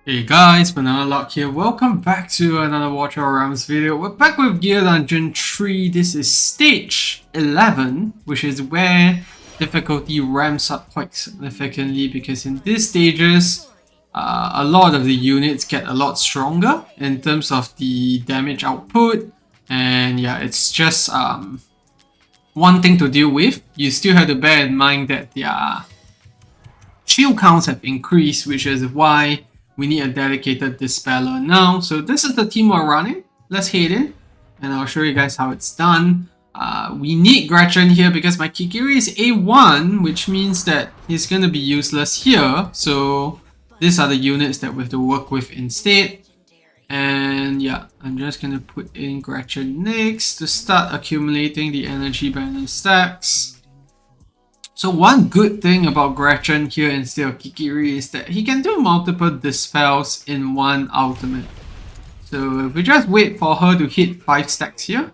Hey guys, Banana Lock here. Welcome back to another Watch Our Realms video. We're back with Gear Dungeon 3. This is stage 11, which is where difficulty ramps up quite significantly because in these stages, a lot of the units get a lot stronger in terms of the damage output. And yeah, it's just one thing to deal with. You still have to bear in mind that their shield counts have increased, which is why we need a dedicated dispeller now. So this is the team we're running. Let's head in and I'll show you guys how it's done. We need Gretchen here because my Kigiri is A1, which means that he's going to be useless here. So these are the units that we have to work with instead. And yeah, I'm just going to put in Gretchen next to start accumulating the energy balance stacks. So one good thing about Gretchen here instead of Kigiri is that he can do multiple dispels in one ultimate. So if we just wait for her to hit 5 stacks here,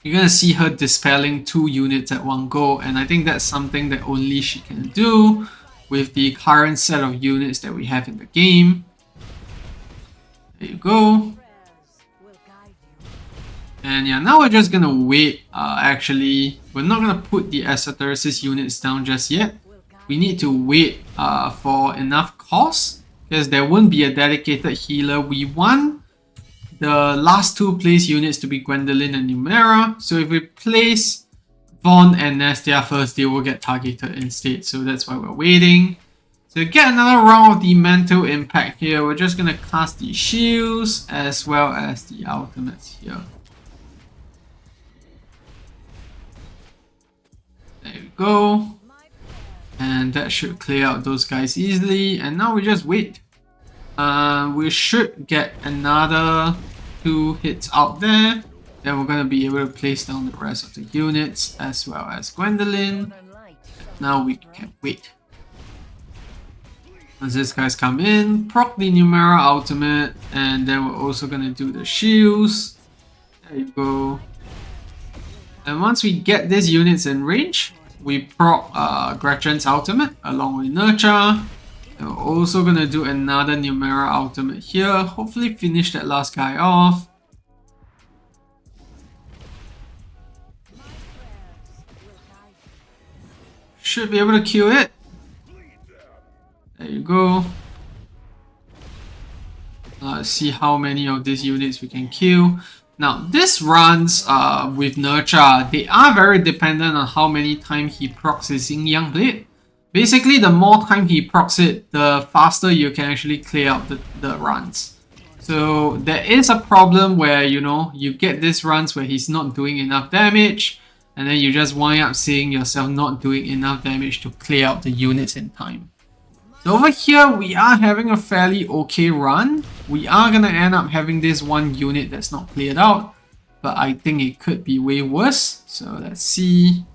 you're gonna see her dispelling 2 units at one go, and I think that's something that only she can do with the current set of units that we have in the game. There you go. And yeah, now we're just gonna wait. Actually, we're not gonna put the Esoterisis units down just yet. We need to wait for enough cost because there won't be a dedicated healer. We want the last 2 place units to be Gwendolyn and Numera. So if we place Vaughn and Nestia first, they will get targeted instead. So that's why we're waiting. So to get another round of the mental impact here, we're just gonna cast the shields as well as the ultimates here. There we go. And that should clear out those guys easily. And now we just wait. We should get another 2 hits out there. Then we're going to be able to place down the rest of the units as well as Gwendolyn. Now we can wait. As these guys come in, proc the Numera ultimate. And then we're also going to do the shields. There you go. And once we get these units in range, we proc Gretchen's ultimate along with Nurture. And we're also going to do another Numera ultimate here. Hopefully finish that last guy off. Should be able to kill it. There you go. Let's see how many of these units we can kill. Now, this runs with Nurture, they are very dependent on how many times he procs his Yin Yang Blade. Basically, the more time he procs it, the faster you can actually clear out the runs. So there is a problem where, you know, you get these runs where he's not doing enough damage, and then you just wind up seeing yourself not doing enough damage to clear out the units in time. So over here, we are having a fairly okay run. We are going to end up having this one unit that's not cleared out, but I think it could be way worse. So let's see.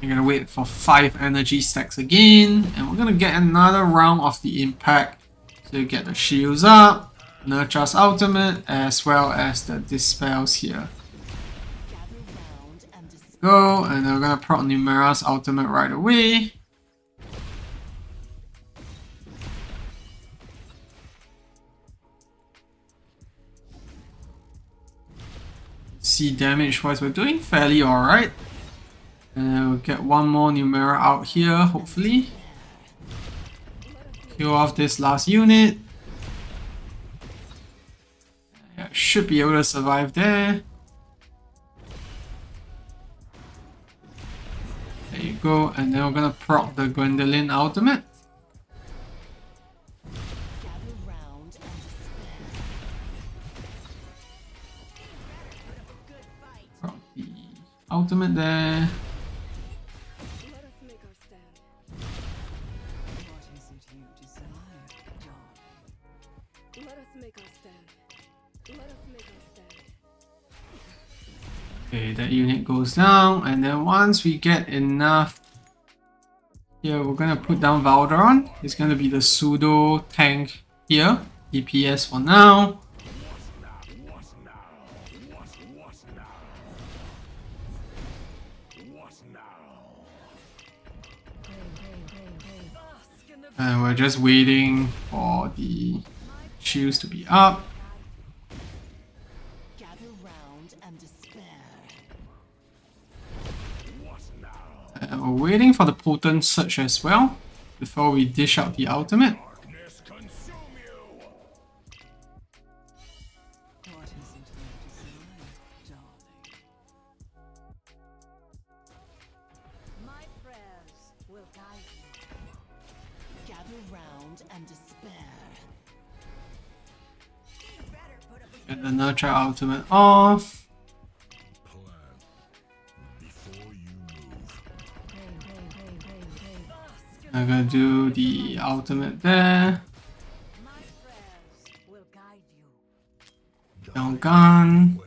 We're going to wait for 5 energy stacks again, and we're going to get another round of the impact. So you get the shields up, Nurture's ultimate, as well as the dispels here. Go, and we're gonna proc Numera's ultimate right away. See damage wise, we're doing fairly alright. And we'll get one more Numera out here, hopefully. Kill off this last unit. Yeah, should be able to survive there. There you go, and then we're gonna proc the Gwendolyn ultimate. Proc the ultimate there. Okay, that unit goes down, and then once we get enough here, we're gonna put down Valderon. It's gonna be the pseudo tank here, DPS for now. And we're just waiting for the shields to be up. And we're waiting for the potent surge as well before we dish out the ultimate. Get the nurture ultimate off. I'm gonna do the ultimate there. Down gun.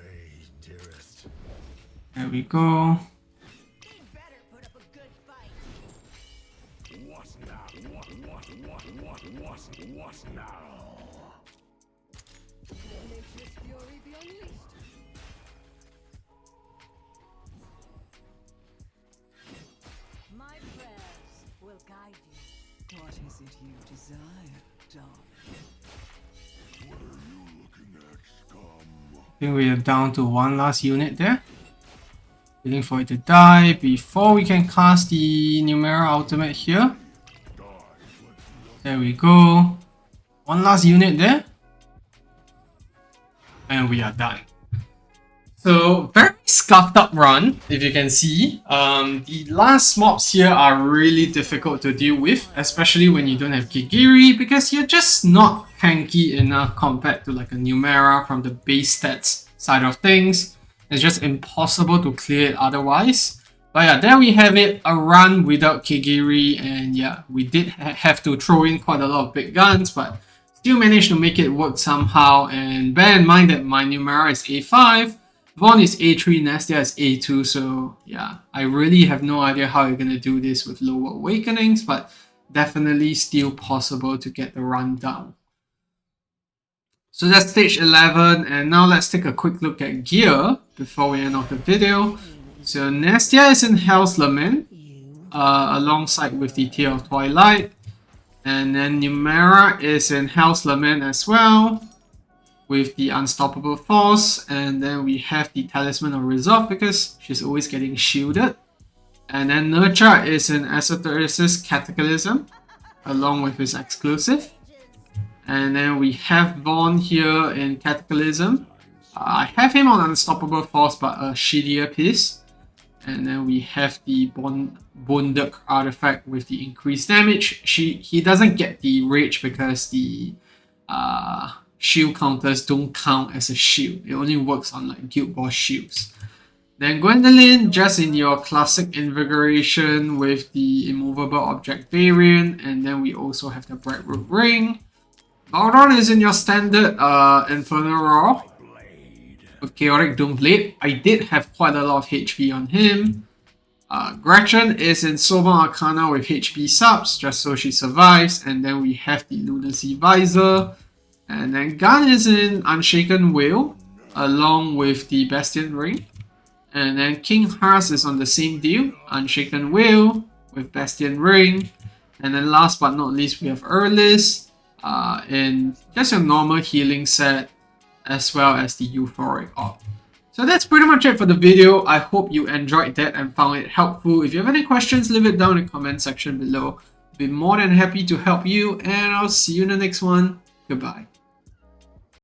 There we go. What is it you desire, darling? What are you looking at, scum? I think we are down to one last unit there. Waiting for it to die before we can cast the Numera ultimate here. There we go. One last unit there. And we are done. So, very scuffed up run, if you can see. The last mobs here are really difficult to deal with, especially when you don't have Kigiri, because you're just not tanky enough compared to like a Numera from the base stats side of things. It's just impossible to clear it otherwise. But yeah, there we have it, a run without Kigiri, and yeah, we did have to throw in quite a lot of big guns, but still managed to make it work somehow. And bear in mind that my Numera is A5, Vaughn is A3, Nastia is A2, so yeah, I really have no idea how you're gonna do this with lower awakenings, but definitely still possible to get the run down. So that's stage 11, and now let's take a quick look at gear before we end off the video. So Nastia is in Hell's Lament, alongside with the Tear of Twilight, and then Numera is in Hell's Lament as well, with the Unstoppable Force, and then we have the Talisman of Resolve because she's always getting shielded. And then Nurture is in Esoteric's Cataclysm, along with his exclusive. And then we have Vaughn here in Cataclysm. I have him on Unstoppable Force, but a shittier piece. And then we have the Bonduk artifact with the increased damage. He doesn't get the rage because the shield counters don't count as a shield. It only works on like guild boss shields. Then Gwendolyn, just in your classic invigoration with the immovable object variant, and then we also have the Bright Root Ring. Baldron is in your standard Infernal Roar with Chaotic Doomblade. I did have quite a lot of HP on him. Gretchen is in Sober Arcana with HP subs, just so she survives, and then we have the Lunacy Visor. And then Gun is in Unshaken Will, along with the Bastion Ring. And then King Hars is on the same deal, Unshaken Will with Bastion Ring. And then last but not least, we have Erlis in just a normal healing set, as well as the Euphoric Orb. So that's pretty much it for the video. I hope you enjoyed that and found it helpful. If you have any questions, leave it down in the comment section below. I'll be more than happy to help you, and I'll see you in the next one. Goodbye.